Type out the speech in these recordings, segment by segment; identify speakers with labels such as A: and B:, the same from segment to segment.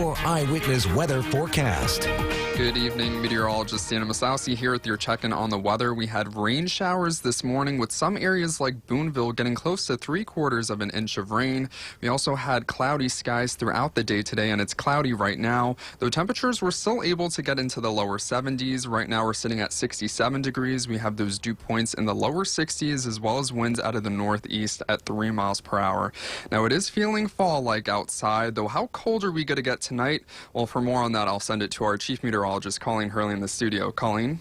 A: your Eyewitness Weather forecast.
B: Good evening, meteorologist Santa Masausi here with your check-in on the weather. We had rain showers this morning with some areas like Boonville getting close to 3/4 of an inch of rain. We also had cloudy skies throughout the day today, and it's cloudy right now, though temperatures were still able to get into the lower 70s. Right now we're sitting at 67 degrees. We have those dew points in the lower 60s as well as winds out of the northeast at 3 miles per hour. Now it is feeling fall-like outside, though how cold are we going to get tonight? Well, for more on that, I'll send it to our chief meteorologist, Colleen Hurley, in the studio. Colleen?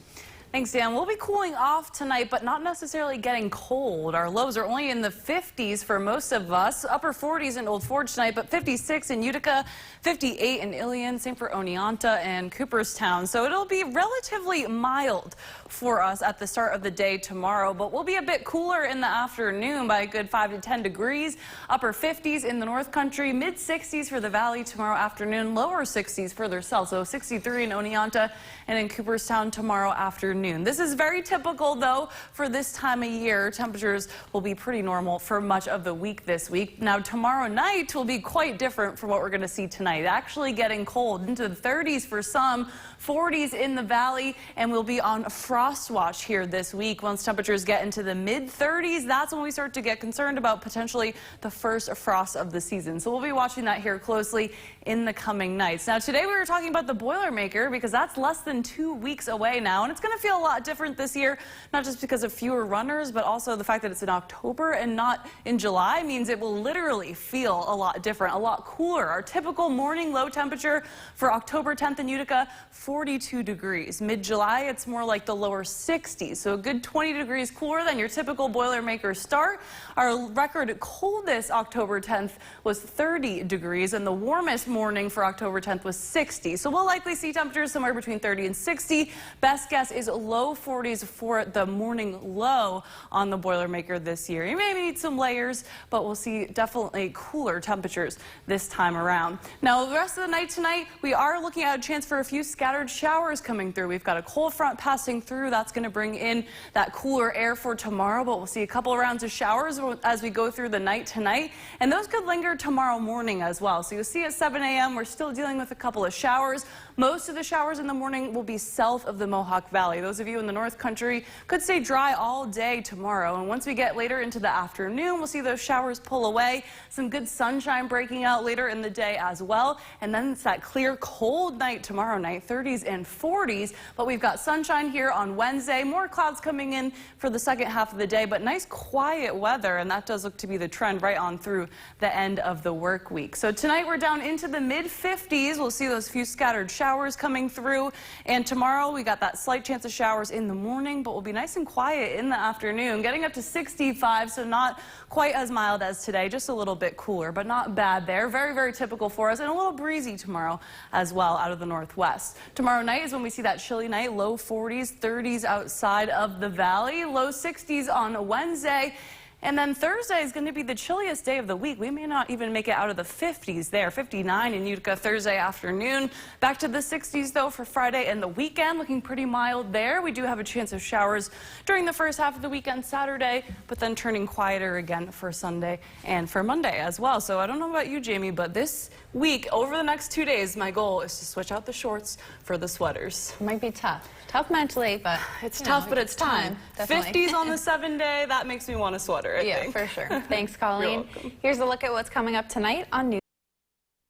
C: Thanks, Dan. We'll be cooling off tonight, but not necessarily getting cold. Our lows are only in the 50s for most of us. Upper 40s in Old Forge tonight, but 56 in Utica, 58 in Ilion, same for Oneonta and Cooperstown. So it'll be relatively mild for us at the start of the day tomorrow, but we'll be a bit cooler in the afternoon by a good 5 to 10 degrees. Upper 50s in the North Country, mid 60s for the Valley tomorrow afternoon, lower 60s further south, so 63 in Oneonta and in Cooperstown tomorrow afternoon. This is very typical, though, for this time of year. Temperatures will be pretty normal for much of the week this week. Now, tomorrow night will be quite different from what we're going to see tonight. Actually getting cold into the 30s for some, 40s in the Valley, and we'll be on frost watch here this week. Once temperatures get into the mid-30s, that's when we start to get concerned about potentially the first frost of the season. So we'll be watching that here closely in the coming nights. Now, today we were talking about the Boilermaker because that's less than 2 weeks away now, and it's going to feel a lot different this year, not just because of fewer runners, but also the fact that it's in October and not in July means it will literally feel a lot different, a lot cooler. Our typical morning low temperature for October 10th in Utica, 42 degrees. Mid-July, it's more like the lower 60s, so a good 20 degrees cooler than your typical Boilermaker start. Our record coldest October 10th was 30 degrees, and the warmest morning for October 10th was 60. So we'll likely see temperatures somewhere between 30 and 60. Best guess is low 40s for the morning low on the Boilermaker this year. You may need some layers, but we'll see definitely cooler temperatures this time around. Now, the rest of the night tonight, we are looking at a chance for a few scattered showers coming through. We've got a cold front passing through. That's going to bring in that cooler air for tomorrow, but we'll see a couple of rounds of showers as we go through the night tonight, and those could linger tomorrow morning as well. So you'll see at 7 a.m. we're still dealing with a couple of showers. Most of the showers in the morning will be south of the Mohawk Valley. Those of you in the North Country could stay dry all day tomorrow, and once we get later into the afternoon, we'll see those showers pull away. Some good sunshine breaking out later in the day as well, and then it's that clear, cold night tomorrow night, 30s and 40s, but we've got sunshine here on Wednesday, more clouds coming in for the second half of the day, but nice quiet weather, and that does look to be the trend right on through the end of the work week. So tonight we're down into the mid-50s. We'll see those few scattered showers coming through, and tomorrow we got that slight chance of showers in the morning, but we'll be nice and quiet in the afternoon, getting up to 65, so not quite as mild as today, just a little bit cooler, but not bad there. Very, very typical for us, and a little breezy tomorrow as well out of the northwest. Tomorrow night is when we see that chilly night, low 40s, 30s outside of the Valley, low 60s on Wednesday. And then Thursday is going to be the chilliest day of the week. We may not even make it out of the 50s there. 59 in Utica Thursday afternoon. Back to the 60s, though, for Friday and the weekend. Looking pretty mild there. We do have a chance of showers during the first half of the weekend Saturday, but then turning quieter again for Sunday and for Monday as well. So I don't know about you, Jamie, but this week, over the next 2 days, my goal is to switch out the shorts for the sweaters.
D: It might be tough. Tough mentally, but
C: it's tough, but it's time.
D: Definitely.
C: 50s on the 7-day, that makes me want a sweater, I think.
D: For sure. Thanks, Colleen. Here's a look at what's coming up tonight on News.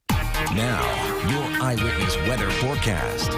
A: Now, your Eyewitness Weather forecast.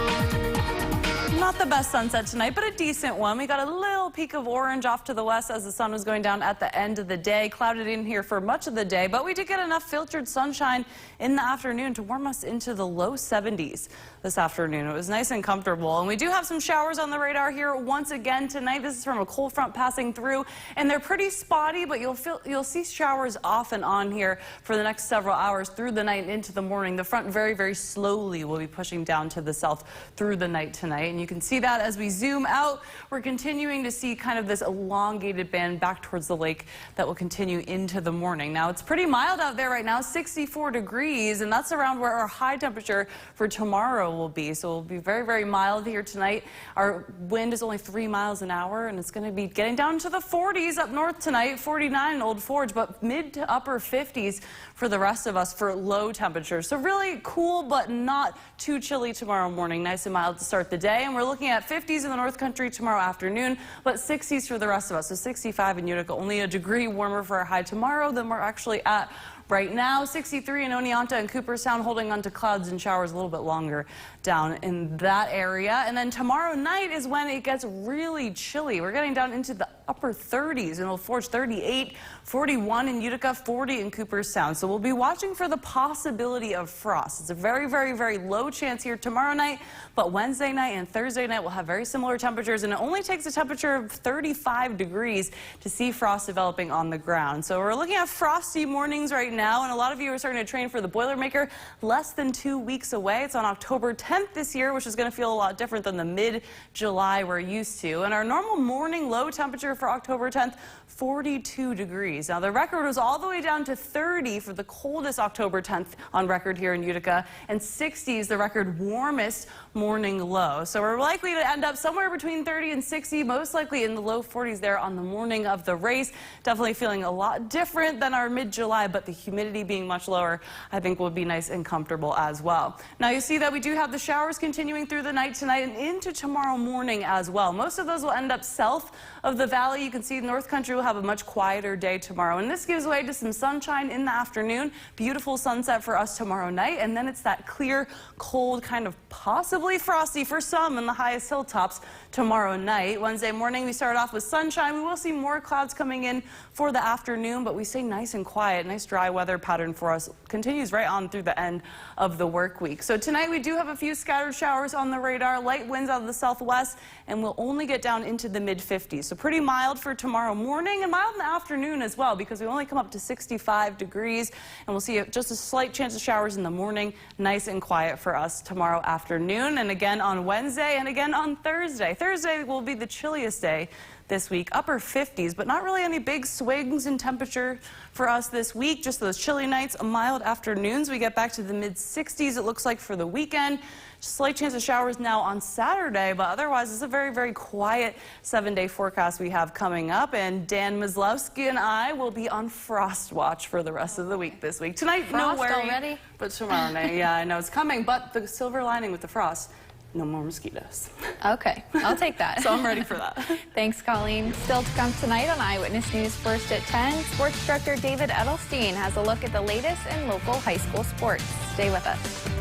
C: Not the best sunset tonight, but a decent one. We got a little peak of orange off to the west as the sun was going down at the end of the day. Clouded in here for much of the day, but we did get enough filtered sunshine in the afternoon to warm us into the low 70s this afternoon. It was nice and comfortable, and we do have some showers on the radar here once again tonight. This is from a cold front passing through, and they're pretty spotty, but you'll see showers off and on here for the next several hours through the night and into the morning. The front very, very slowly will be pushing down to the south through the night tonight, and you can can see that as we zoom out. We're continuing to see kind of this elongated band back towards the lake that will continue into the morning. Now, it's pretty mild out there right now, 64 degrees, and that's around where our high temperature for tomorrow will be. So it'll be very, very mild here tonight. Our wind is only 3 miles an hour, and it's going to be getting down to the 40s up north tonight, 49 in Old Forge, but mid to upper 50s for the rest of us for low temperatures. So really cool, but not too chilly tomorrow morning. Nice and mild to start the day. And we're looking at 50s in the North Country tomorrow afternoon, but 60s for the rest of us. So 65 in Utica, only a degree warmer for our high tomorrow than we're actually at right now. 63 in Oneonta and Cooperstown, holding on to clouds and showers a little bit longer down in that area. And then tomorrow night is when it gets really chilly. We're getting down into the upper 30s in Old Forge, 38, 41 in Utica, 40 in Cooperstown. So we'll be watching for the possibility of frost. It's a very, very, very low chance here tomorrow night, but Wednesday night and Thursday night will have very similar temperatures, and it only takes a temperature of 35 degrees to see frost developing on the ground. So we're looking at frosty mornings right now, and a lot of you are starting to train for the Boilermaker. Less than 2 weeks away. It's on October 10th this year, which is going to feel a lot different than the mid-July we're used to. And our normal morning low temperature for October 10th, 42 degrees. Now, the record was all the way down to 30 for the coldest October 10th on record here in Utica, and 60 is the record warmest morning low. So we're likely to end up somewhere between 30 and 60, most likely in the low 40s there on the morning of the race. Definitely feeling a lot different than our mid-July, but the humidity being much lower, I think will be nice and comfortable as well. Now, you see that we do have the showers continuing through the night tonight and into tomorrow morning as well. Most of those will end up south of the valley. You can see North Country will have a much quieter day tomorrow, and this gives way to some sunshine in the afternoon. Beautiful sunset for us tomorrow night, and then it's that clear, cold, kind of possibly frosty for some in the highest hilltops tomorrow night. Wednesday morning, we start off with sunshine. We will see more clouds coming in for the afternoon, but we stay nice and quiet. Nice dry weather pattern for us continues right on through the end of the work week. So tonight we do have a few scattered showers on the radar, light winds out of the southwest, and we'll only get down into the mid-50s. So pretty mild for tomorrow morning and mild in the afternoon as well, because we only come up to 65 degrees, and we'll see just a slight chance of showers in the morning. Nice and quiet for us tomorrow afternoon, and again on Wednesday and again on Thursday. Thursday will be the chilliest day this week, upper 50s, but not really any big swings in temperature for us this week. Just those chilly nights, mild afternoons. We get back to the mid-60s, it looks like, for the weekend. Slight chance of showers now on Saturday, but otherwise it's a very, very quiet 7-day forecast we have coming up. And Dan Myslowski and I will be on frost watch for the rest of the week this week. Tonight,
D: Frost
C: no worry,
D: already?
C: but tomorrow night, yeah, I know it's coming, but the silver lining with the frost, no more mosquitoes.
D: Okay, I'll take that.
C: So I'm ready for that.
D: Thanks, Colleen. Still to come tonight on Eyewitness News First at 10, sports director David Edelstein has a look at the latest in local high school sports. Stay with us.